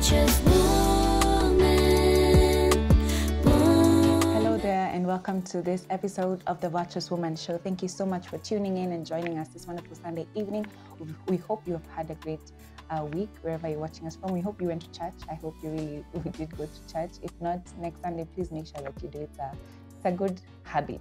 Virtuous woman. Hello there, and welcome to this episode of the Virtuous Woman Show. Thank you so much for tuning in and joining us this wonderful Sunday evening. We hope you have had a great week wherever you're watching us from. We hope you went to church. I hope you really did go to church. If not, next Sunday, please make sure that you do it. It's a good habit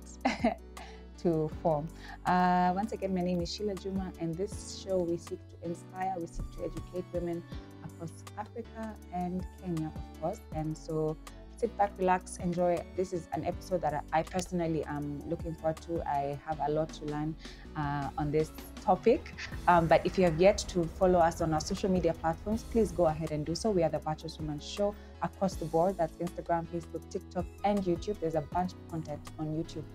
to form. Once again, my name is Sheila Juma, and this show we seek to inspire, we seek to educate women across Africa and Kenya, of course. And so sit back, relax, enjoy. This is an episode that I personally am looking forward to. I have a lot to learn on this topic. But if you have yet to follow us on our social media platforms, please go ahead and do so. We are the Virtuous Woman Show across the board. That's Instagram, Facebook, TikTok, and YouTube. There's a bunch of content on YouTube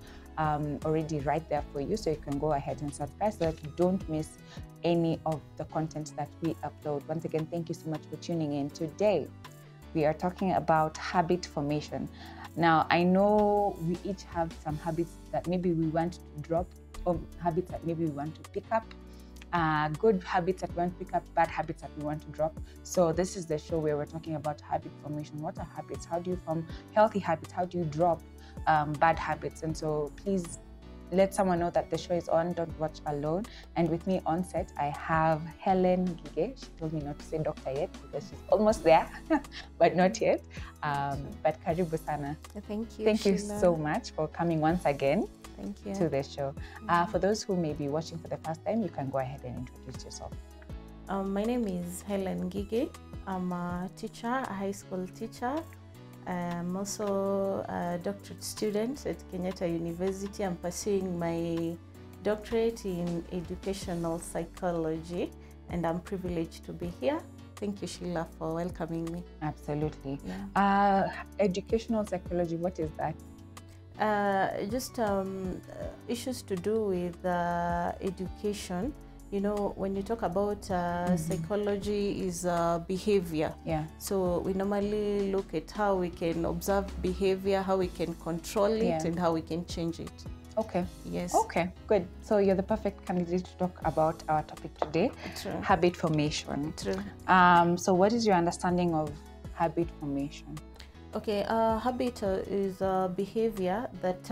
already right there for you, so you can go ahead and subscribe so that you don't miss any of the content that we upload. Once again, thank you so much for tuning in. Today we are talking about habit formation. Now, I know we each have some habits that maybe we want to drop, or habits that maybe we want to pick up. Good habits that we want to pick up, bad habits that we want to drop. So this is the show where we're talking about habit formation. What are habits? How do you form healthy habits? How do you drop bad habits? And so please let someone know that the show is on. Don't watch alone. And with me on set, I have Helen Gige. She told me not to say doctor yet because she's almost there, but not yet. But karibu sana. Thank you. Thank you Sheila. so much for coming once again. Thank you. To the show. For those who may be watching for the first time, you can go ahead and introduce yourself. My name is Helen Gige. I'm a teacher, a high school teacher. I'm also a doctorate student at Kenyatta University. I'm pursuing my doctorate in educational psychology, and I'm privileged to be here. Thank you, Sheila, for welcoming me. Absolutely. Yeah. Educational psychology, what is that? Just issues to do with education. You know, when you talk about psychology is behavior. Yeah. So we normally look at how we can observe behavior, how we can control it, and how we can change it. Okay. Yes. Okay, good. So you're the perfect candidate to talk about our topic today, True. habit formation. True. So what is your understanding of habit formation? Okay, habit is a behavior that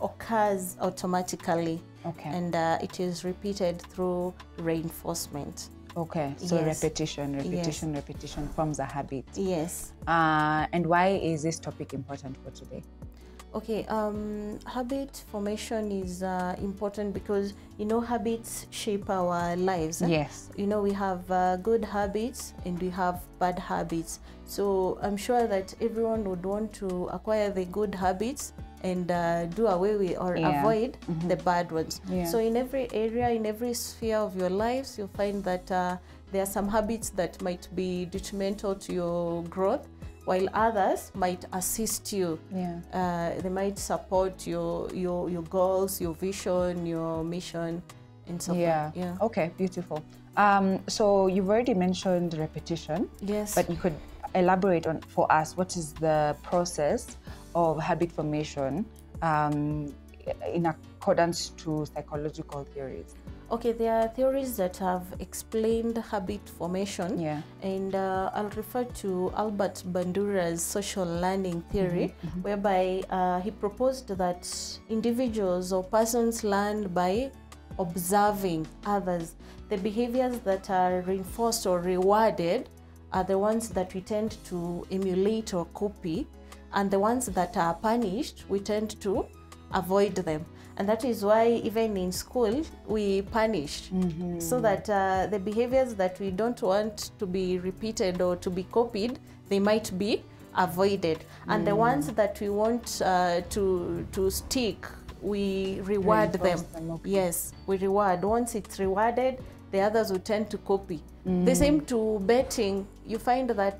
occurs automatically. Okay. And it is repeated through reinforcement. Okay, so Yes. repetition forms a habit. Yes. And why is this topic important for today? Okay, habit formation is important because, you know, habits shape our lives. Yes. You know, we have good habits and we have bad habits. So I'm sure that everyone would want to acquire the good habits and do away with or avoid the bad ones. Yeah. So in every area, in every sphere of your lives, you'll find that there are some habits that might be detrimental to your growth, while others might assist you. Yeah. They might support your goals, your vision, your mission, and so Yeah. forth. Yeah. Okay, beautiful. So you've already mentioned repetition. Yes. But you could elaborate on for us what is the process of habit formation in accordance to psychological theories. Okay, there are theories that have explained habit formation. Yeah. And I'll refer to Albert Bandura's social learning theory, whereby he proposed that individuals or persons learn by observing others. The behaviors that are reinforced or rewarded are the ones that we tend to emulate or copy, and the ones that are punished, we tend to avoid them. And that is why even in school, we punish, so that the behaviors that we don't want to be repeated or to be copied, they might be avoided. And the ones that we want to stick, we reward them. Okay. Yes, we reward. Once it's rewarded, the others will tend to copy. The same to betting. You find that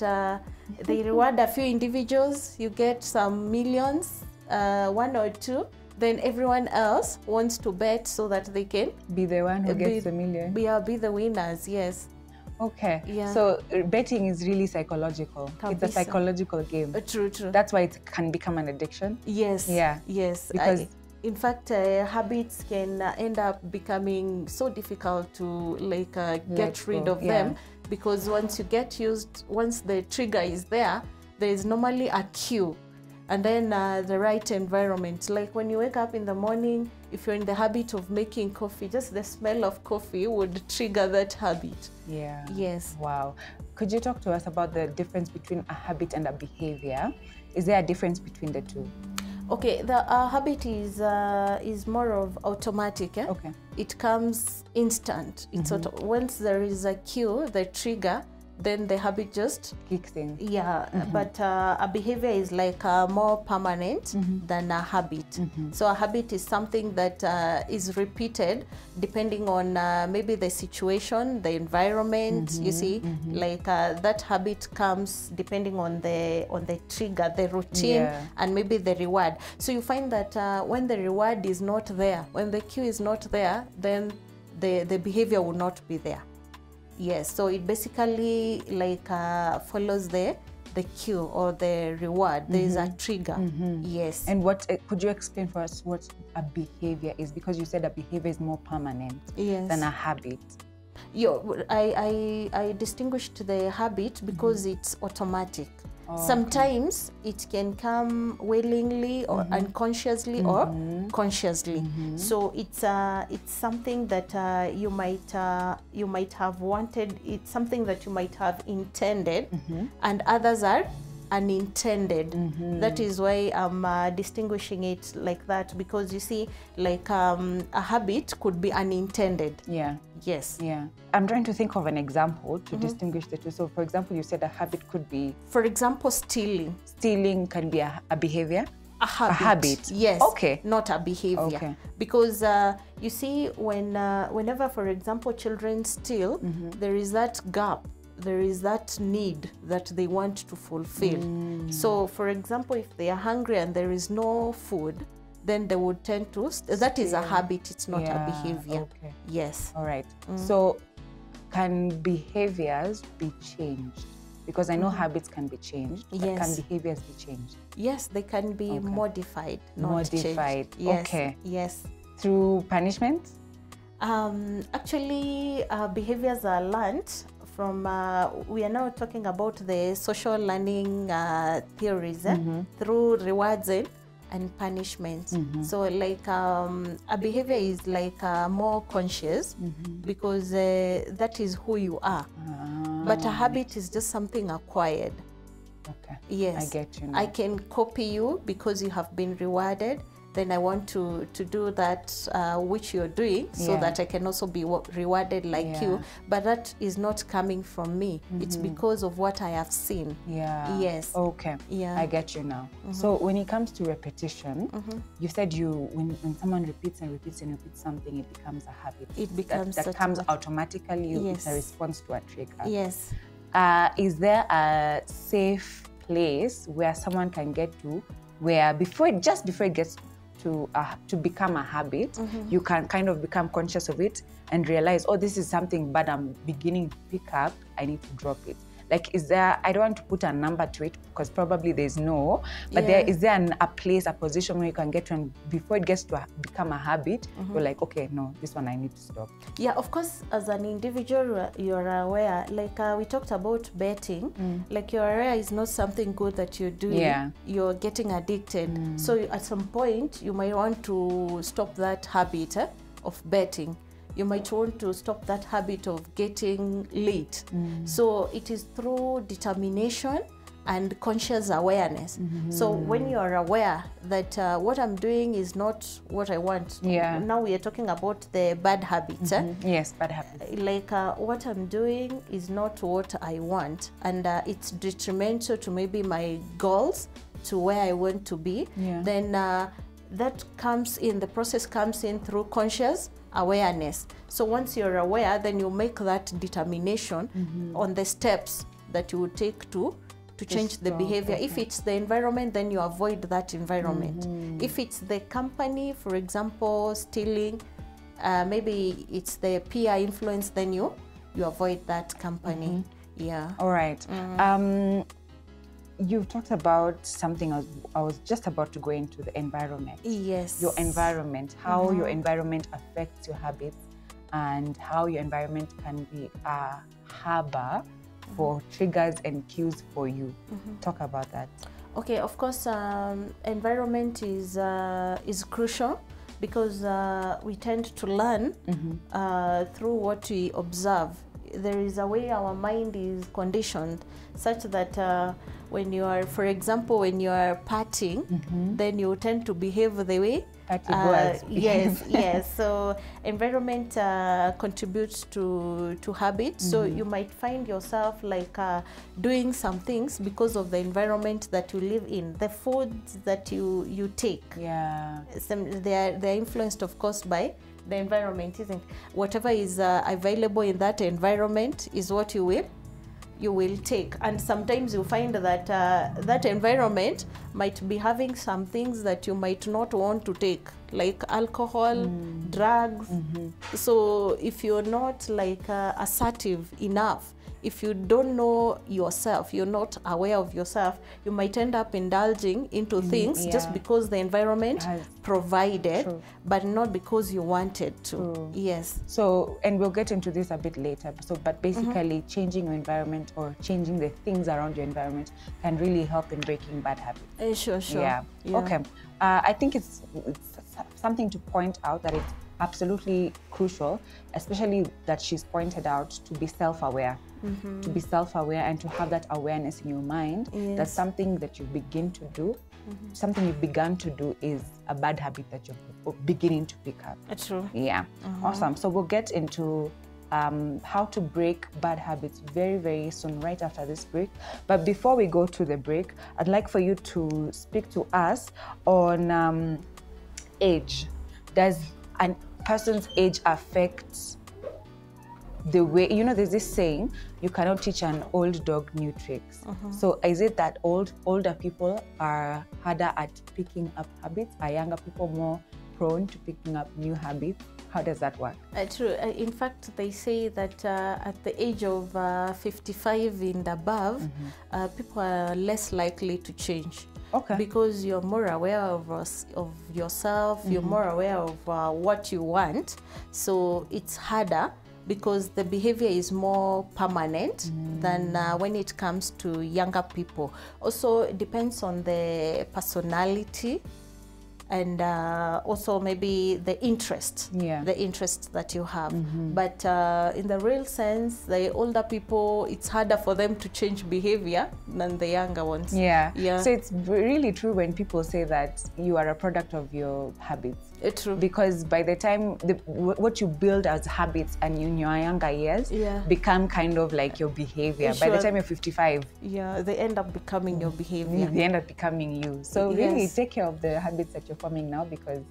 they reward a few individuals, you get some millions, one or two, then everyone else wants to bet so that they can Be the one who gets the million. be the winners. Yes. Okay. Yeah. So betting is really psychological. It's a Kabisa. psychological game. True. That's why it can become an addiction. Yes. Yeah. Yes. Because in fact, habits can end up becoming so difficult to get rid of them because once the trigger is there is normally a cue. And then the right environment, like when you wake up in the morning, if you're in the habit of making coffee, just the smell of coffee would trigger that habit. Yeah. Yes. Wow. Could you talk to us about the difference between a habit and a behavior? Is there a difference between the two? Okay, the habit is more of automatic. Okay. It comes instant. It's once there is a cue, the trigger, then the habit just kicks in. Yeah, but a behavior is like more permanent than a habit. So a habit is something that is repeated depending on maybe the situation, the environment. You see, like that habit comes depending on the trigger, the routine, and maybe the reward. So you find that when the reward is not there, when the cue is not there, then the behavior will not be there. Yes, so it basically like follows the cue or the reward. There is a trigger. Yes. And what could you explain for us what a behavior is? Because you said a behavior is more permanent than a habit. I distinguished the habit because it's automatic. Sometimes it can come willingly or unconsciously or consciously. So it's something that you might have wanted. It's something that you might have intended, and others are unintended. That is why I'm distinguishing it like that, because you see, like a habit could be unintended. Yeah. Yes. Yeah. I'm trying to think of an example to distinguish the two. So, for example, you said a habit could be... For example, stealing. Stealing can be a behavior? A habit. A habit. Yes. Okay. Not a behavior. Okay. Because you see, whenever, for example, children steal, there is that gap. There is that need that they want to fulfill. So, for example, if they are hungry and there is no food, then they would tend to... That is a habit, it's not a behavior. Okay. Yes. All right. So, can behaviors be changed? Because I know habits can be changed, but can behaviors be changed? Yes, they can be modified, not modified. Changed. Yes. Okay. Yes. Through punishment? Actually, behaviors are learned from, we are now talking about the social learning theories through rewards and punishments. So like a behavior is like more conscious because that is who you are. But a habit is just something acquired. Okay. Yes. I get you now. I can copy you because you have been rewarded. Then I want to do that which you're doing so that I can also be rewarded like you. But that is not coming from me. It's because of what I have seen. Yeah. Yes. Okay. Yeah. I get you now. So when it comes to repetition, you said when someone repeats and repeats and repeats something, it becomes a habit. It becomes that comes automatically. It's a response to a trigger. Yes. Is there a safe place where someone can get to where just before it gets to become a habit, you can kind of become conscious of it and realize, oh, this is something bad I'm beginning to pick up, I need to drop it. Like, is there, I don't want to put a number to it because probably there's no, but is there a place, a position where you can get to, and before it gets to become a habit, you're like, okay, no, this one I need to stop. Yeah, of course, as an individual, you're aware, like we talked about betting, like you're aware it's not something good that you're doing. Yeah. You're getting addicted. So at some point, you might want to stop that habit of betting. You might want to stop that habit of getting late. So it is through determination and conscious awareness. So when you are aware that what I'm doing is not what I want. Now we are talking about the bad habits. Yes, bad habits. Like what I'm doing is not what I want, and it's detrimental to maybe my goals, to where I want to be. Then that comes in, the process comes in through conscious awareness. So once you're aware, then you make that determination on the steps that you would take to change the behavior. If it's the environment, then you avoid that environment. If it's the company, for example, stealing, maybe it's the peer influence, then you avoid that company. Yeah. All right. You've talked about something I was just about to go into, the environment. Yes. Your environment, how your environment affects your habits and how your environment can be a harbor for triggers and cues for you. Talk about that. Okay, of course, environment is crucial because we tend to learn through what we observe. There is a way our mind is conditioned such that when you are, for example, when you are partying, then you tend to behave the way yes, yes. So environment contributes to habits. So you might find yourself like doing some things because of the environment that you live in, the foods that you take. Yeah. They're influenced, of course, by the environment, isn't it? Whatever is available in that environment is what you will take. And sometimes you find that that environment might be having some things that you might not want to take, like alcohol, drugs. So if you're not like assertive enough, if you don't know yourself, you're not aware of yourself, you might end up indulging into things just because the environment provided, but not because you wanted to. Yes. So, and we'll get into this a bit later. So, but basically changing your environment or changing the things around your environment can really help in breaking bad habits. Sure. Yeah. Okay. I think it's something to point out that it's absolutely crucial, especially that she's pointed out, to be self-aware. To be self-aware and to have that awareness in your mind that something that you begin to do, something you've begun to do is a bad habit that you're beginning to pick up. True. Yeah. Awesome. So we'll get into how to break bad habits very, very soon, right after this break. But before we go to the break, I'd like for you to speak to us on age. Does a person's age affect the way, you know, there's this saying, you cannot teach an old dog new tricks. So is it that older people are harder at picking up habits? Are younger people more prone to picking up new habits? How does that work? True. In fact, they say that at the age of 55 and above, people are less likely to change. Okay. Because you're more aware of yourself, you're more aware of what you want. So it's harder because the behavior is more permanent than when it comes to younger people. Also, it depends on the personality and also maybe the interest, the interest that you have. But in the real sense, the older people, it's harder for them to change behavior than the younger ones. Yeah. So it's really true when people say that you are a product of your habits. It's true. Because by the time what you build as habits and in your younger years become kind of like your behavior. By the time you're 55, they end up becoming your behavior. They end up becoming you. So really take care of the habits that you're forming now, because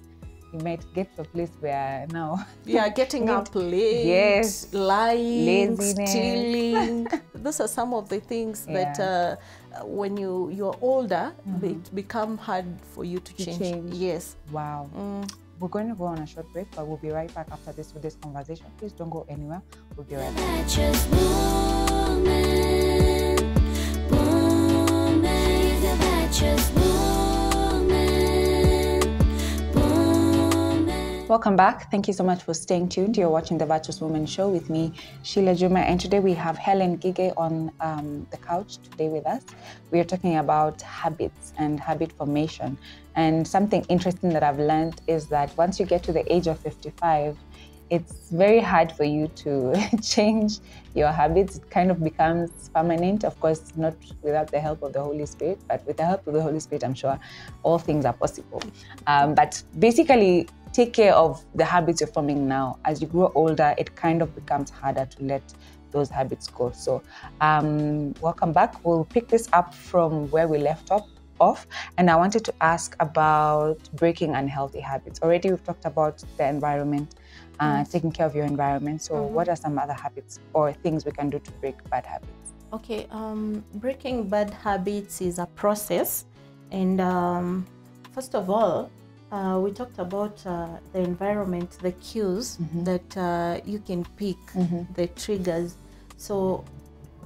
you might get to a place where now getting up late, lying, laziness, stealing. Those are some of the things that when you're older, it become hard for you to change. Yes. Wow. We're going to go on a short break, but we'll be right back after this with this conversation. Please don't go anywhere. We'll be right back. Welcome back. Thank you so much for staying tuned. You're watching the Virtuous Woman Show with me, Sheila Juma, and today we have Helen Gige on the couch today with us. We are talking about habits and habit formation. And something interesting that I've learned is that once you get to the age of 55, it's very hard for you to change your habits. It kind of becomes permanent, of course, not without the help of the Holy Spirit, but with the help of the Holy Spirit, I'm sure all things are possible. But basically, take care of the habits you're forming now. As you grow older, it kind of becomes harder to let those habits go. So welcome back. We'll pick this up from where we left off. And I wanted to ask about breaking unhealthy habits. Already we've talked about the environment, taking care of your environment. So what are some other habits or things we can do to break bad habits? Okay, breaking bad habits is a process. And first of all, we talked about the environment, the cues that you can pick, the triggers. So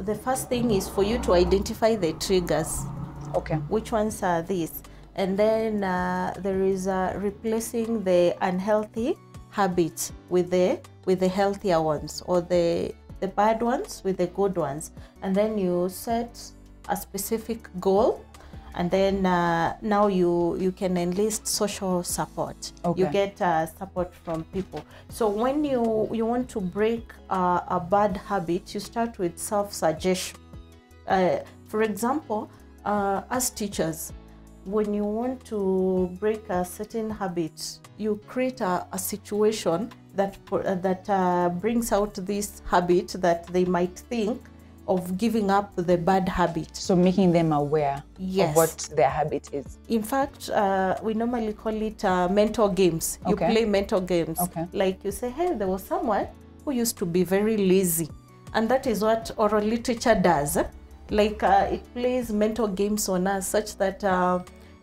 the first thing is for you to identify the triggers. Okay. Which ones are these? And then there is replacing the unhealthy habits with the healthier ones, or the bad ones with the good ones, and then you set a specific goal, and then now you can enlist social support. Okay. You get support from people. So when you want to break a bad habit, you start with self-suggestion. For example, as teachers, when you want to break a certain habit, you create a situation that brings out this habit that they might think of giving up the bad habit. So making them aware Yes. of what their habit is. In fact, we normally call it mental games. You Okay. play mental games. Okay. Like you say, hey, there was someone who used to be very lazy. And that is what oral literature does. Like it plays mental games on us such that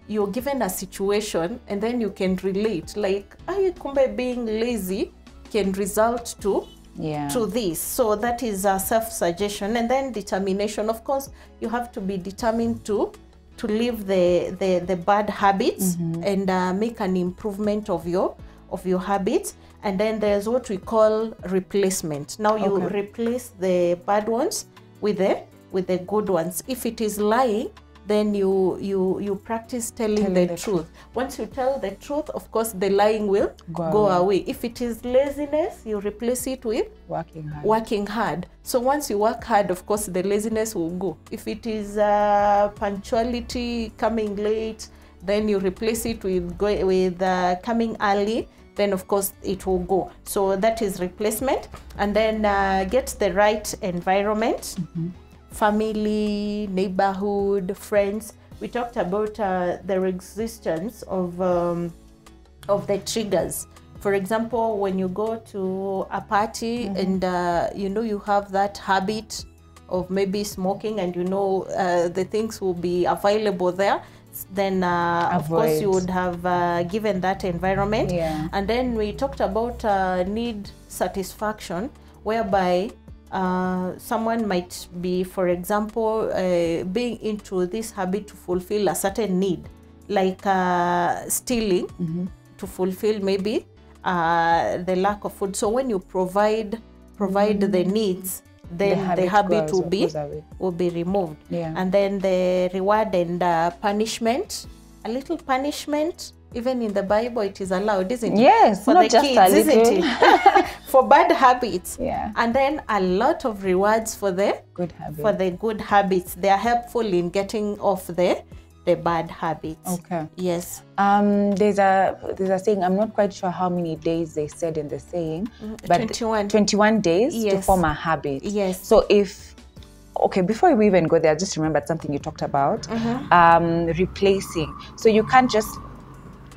you're given a situation and then you can relate. Like, kumbe being lazy can result to this. So that is self-suggestion. And then determination. Of course, you have to be determined to leave the bad habits and make an improvement of your habits. And then there's what we call replacement. Now you replace the bad ones with the good ones. If it is lying, then you practice telling the truth. Once you tell the truth, of course, the lying will go away. If it is laziness, you replace it with working hard. So once you work hard, of course, the laziness will go. If it is punctuality, coming late, then you replace it with coming early. Then of course it will go. So that is replacement. And then get the right environment. Family, neighborhood, friends. We talked about the existence of the triggers. For example, when you go to a party and you have that habit of maybe smoking, and the things will be available there, then of course you would have given that environment. And then we talked about need satisfaction, whereby someone might be, for example, being into this habit to fulfill a certain need, like stealing to fulfill maybe the lack of food. So when you provide the needs, then the habit will be removed. And then the reward and punishment, a little punishment. Even in the Bible, it is allowed, isn't it? Yes, for not the just kids, a little. isn't it? For bad habits. Yeah. And then a lot of rewards for the good habits. They are helpful in getting off the bad habits. Okay. Yes. There's a saying. I'm not quite sure how many days they said in the saying, but 21 days to form a habit. Yes. So before we even go there, I just remembered something you talked about. Replacing. So you can't just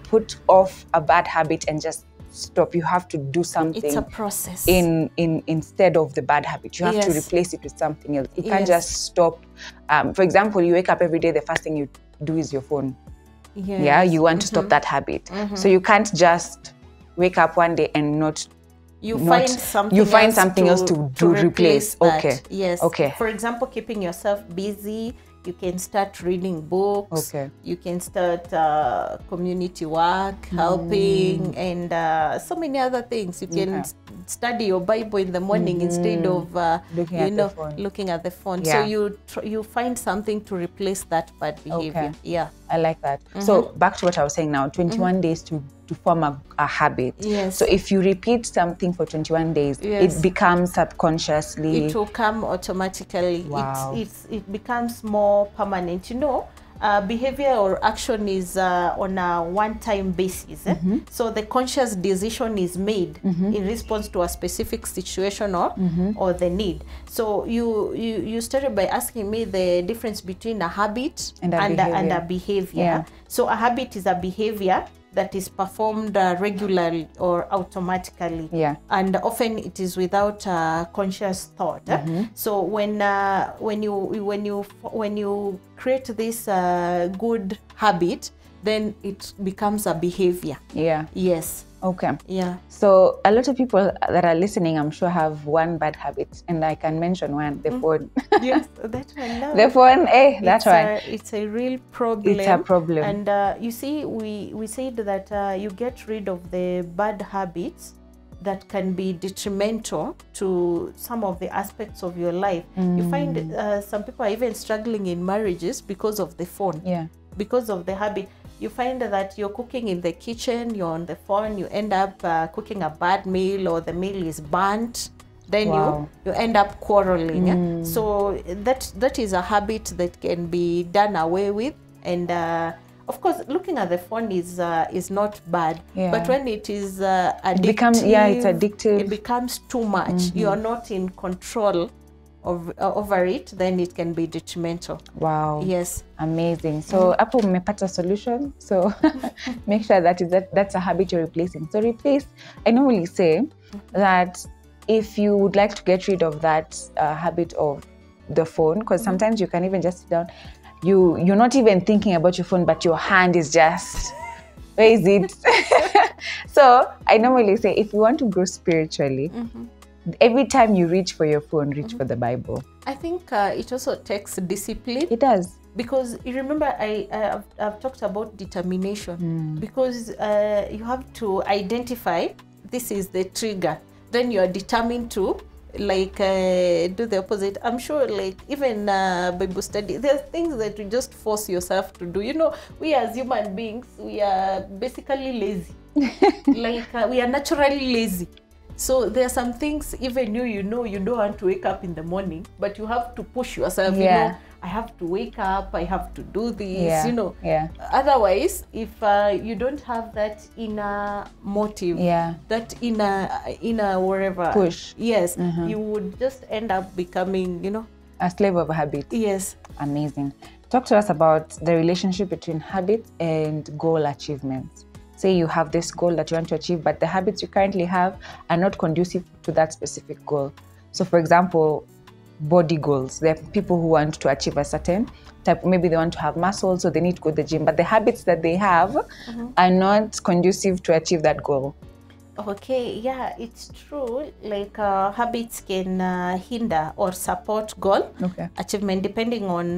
put off a bad habit and just stop. You have to do something. It's a process. Instead of the bad habit, you have to replace it with something else. You can't just stop. For example, you wake up every day, the first thing you do is your phone. Yeah, you want to stop that habit. So you can't just wake up one day and not. You find something else to replace. That. Okay. Yes. Okay. For example, keeping yourself busy. You can start reading books. Okay. You can start community work, helping, and so many other things. You can study your Bible in the morning instead of looking at the phone. Yeah. So you find something to replace that bad behavior. Okay. Yeah, I like that. So back to what I was saying now. 21 days to form a habit. Yes. So if you repeat something for 21 days, it becomes subconsciously. It will come automatically. Wow. It becomes more permanent. Behavior or action is on a one-time basis. So the conscious decision is made in response to a specific situation or the need. So you started by asking me the difference between a habit and a behavior. Yeah. So a habit is a behavior that is performed regularly or automatically, and often it is without conscious thought. So when you create this good habit, then it becomes a behavior. Yes. Okay. Yeah. So a lot of people that are listening, I'm sure, have one bad habit, and I can mention one: the phone. Yes, that one. No. The phone. That one. It's a real problem. It's a problem. And you see, we said that you get rid of the bad habits that can be detrimental to some of the aspects of your life. You find some people are even struggling in marriages because of the phone, because of the habit. You find that you're cooking in the kitchen, you're on the phone, you end up cooking a bad meal, or the meal is burnt, then you end up quarreling. So that is a habit that can be done away with. And of course, looking at the phone is not bad, but when it is addictive, it's addictive. It becomes too much. You are not in control over it, then it can be detrimental. Wow. Yes. Amazing. So hapo mmepata solution. So make sure that's a habit you're replacing. So replace, I normally say that if you would like to get rid of that habit of the phone, because sometimes you can even just sit down, you're not even thinking about your phone, but your hand is just, where is it? So I normally say, if you want to grow spiritually, every time you reach for your phone, reach for the Bible. I think it also takes discipline. It does. Because you remember, I've talked about determination. Because you have to identify, this is the trigger. Then you are determined to do the opposite. I'm sure, like, even Bible study, there's things that you just force yourself to do. You know, we as human beings, we are basically lazy. We are naturally lazy. So there are some things, even you know you don't want to wake up in the morning, but you have to push yourself. You know, I have to wake up, I have to do this, you know. Otherwise, if you don't have that inner motive, that inner wherever push, you would just end up becoming, you know, a slave of a habit. Yes. Amazing. Talk to us about the relationship between habit and goal achievement. Say you have this goal that you want to achieve, but the habits you currently have are not conducive to that specific goal. So for example, body goals. There are people who want to achieve a certain type, maybe they want to have muscle, so they need to go to the gym, but the habits that they have are not conducive to achieve that goal. Okay, yeah, it's true. Like habits can hinder or support goal achievement depending on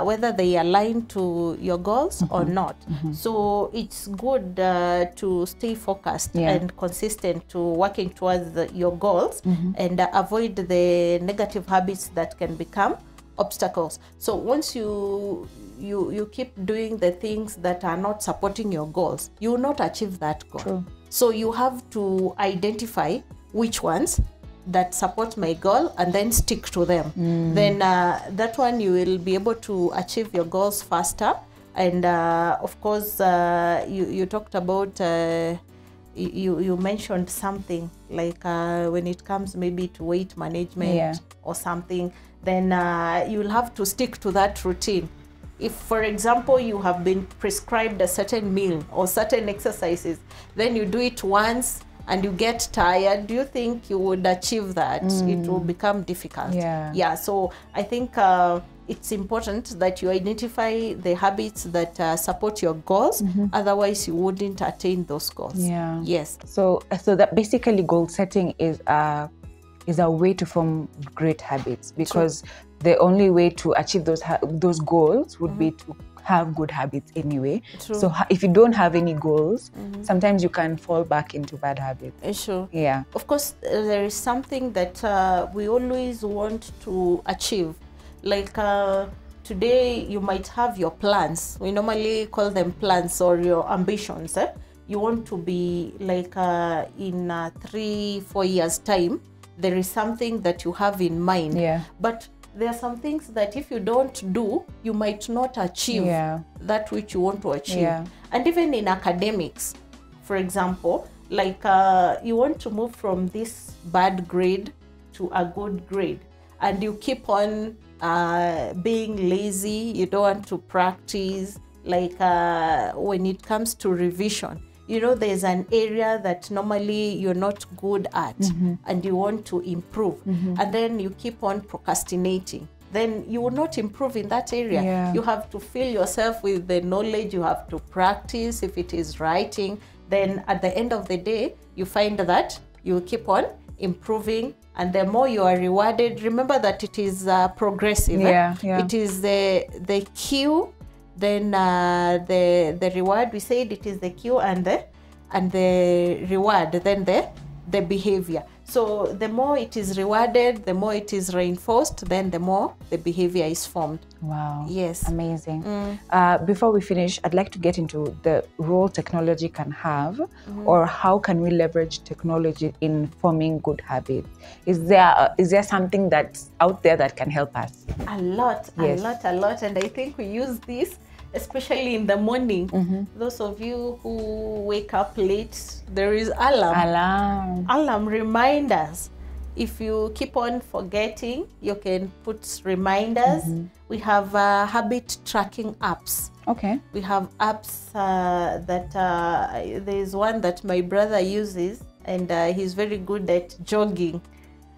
whether they align to your goals or not. So it's good to stay focused and consistent to working towards your goals and avoid the negative habits that can become obstacles. So once you keep doing the things that are not supporting your goals, you will not achieve that goal. True. So you have to identify which ones that support my goal and then stick to them. Then that one you will be able to achieve your goals faster. And of course, you talked about, you mentioned something like when it comes maybe to weight management or something, then you will have to stick to that routine. If, for example, you have been prescribed a certain meal or certain exercises, then you do it once and you get tired, do you think you would achieve that? It will become difficult. So I think it's important that you identify the habits that support your goals. Otherwise, you wouldn't attain those goals. Yes. So that basically goal setting is a way to form great habits, because the only way to achieve those goals would be to have good habits anyway. So if you don't have any goals, sometimes you can fall back into bad habits. Sure. Yeah. Of course, there is something that we always want to achieve. Like today, you might have your plans. We normally call them plans or your ambitions. You want to be like in 3-4 years time, there is something that you have in mind. But there are some things that if you don't do, you might not achieve that which you want to achieve. And even in academics, for example, like you want to move from this bad grade to a good grade, and you keep on being lazy, you don't want to practice. Like when it comes to revision, you know, there's an area that normally you're not good at and you want to improve, and then you keep on procrastinating, then you will not improve in that area. You have to fill yourself with the knowledge, you have to practice. If it is writing, then at the end of the day, you find that you keep on improving, and the more you are rewarded, remember that it is progressive. It is the cue, then the reward. We said it is the cue and the reward, then the the behavior. So the more it is rewarded, the more it is reinforced, then the more the behavior is formed. Wow. Yes. Amazing. Before we finish, I'd like to get into the role technology can have, or how can we leverage technology in forming good habits? Is there something that's out there that can help us? A lot. And I think we use this especially in the morning. Those of you who wake up late, there is alarm reminders. If you keep on forgetting, you can put reminders. We have habit tracking apps. Okay. We have apps that there's one that my brother uses, and he's very good at jogging.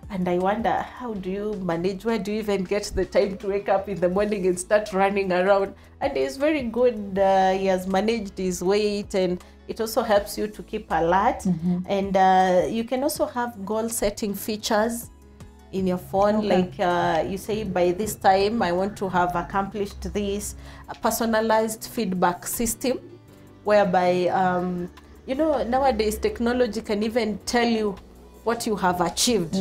And I wonder, how do you manage? Where do you even get the time to wake up in the morning and start running around? And he's very good. He has managed his weight, and it also helps you to keep alert. And you can also have goal setting features in your phone. Like you say, by this time, I want to have accomplished this. A personalized feedback system, whereby, nowadays technology can even tell you what you have achieved.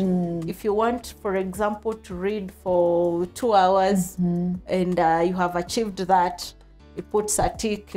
If you want, for example, to read for 2 hours and you have achieved that, it puts a tick,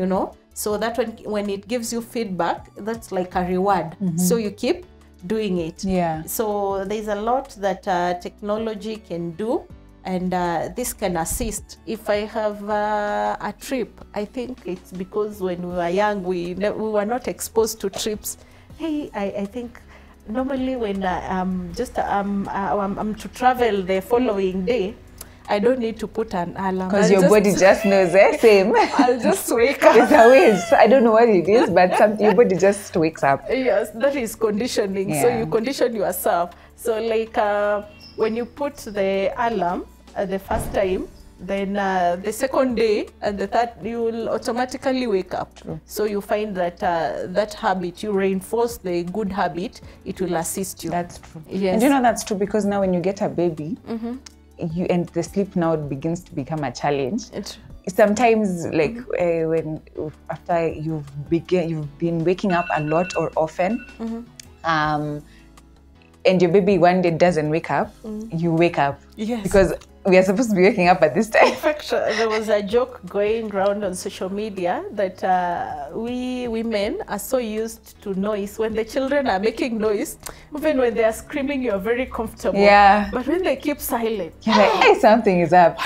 so that when it gives you feedback, that's like a reward. So you keep doing it. Yeah. So there's a lot that technology can do, and this can assist. If I have a trip, I think it's because when we were young, we were not exposed to trips. Hey, I think normally when I'm to travel the following day, I don't need to put an alarm. Because your body just knows, same. I'll just wake up. It's a way. I don't know what it is, but your body just wakes up. Yes, that is conditioning. Yeah. So you condition yourself. So like when you put the alarm the first time, then the second day and the third, you will automatically wake up. True. So you find that that habit, you reinforce the good habit, it will assist you. That's true. Yes. And that's true, because now when you get a baby, and the sleep now begins to become a challenge. Sometimes, like when after you've been waking up a lot or often, and your baby one day doesn't wake up, you wake up. Yes. Because we are supposed to be waking up at this time. In fact, there was a joke going around on social media that we women are so used to noise. When the children are making noise, even when they are screaming, you're very comfortable. Yeah. But when they keep silent, you're like, hey, something is up.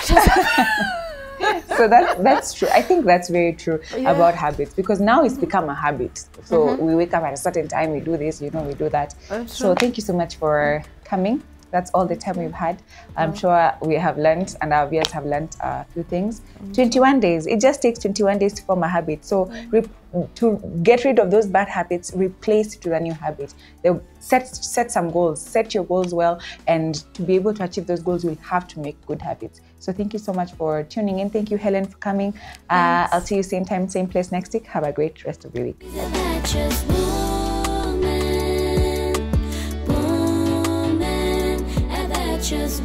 So that's true. I think that's very true about habits, because now it's become a habit. So we wake up at a certain time, we do this, we do that. So thank you so much for coming. That's all the time we've had. I'm sure we have learned, and our viewers have learned a few things. 21 days. It just takes 21 days to form a habit. So to get rid of those bad habits, replace it with a new habit. Set some goals. Set your goals well, and to be able to achieve those goals, you'll have to make good habits. So thank you so much for tuning in. Thank you, Helen, for coming. I'll see you same time, same place next week. Have a great rest of the week. Just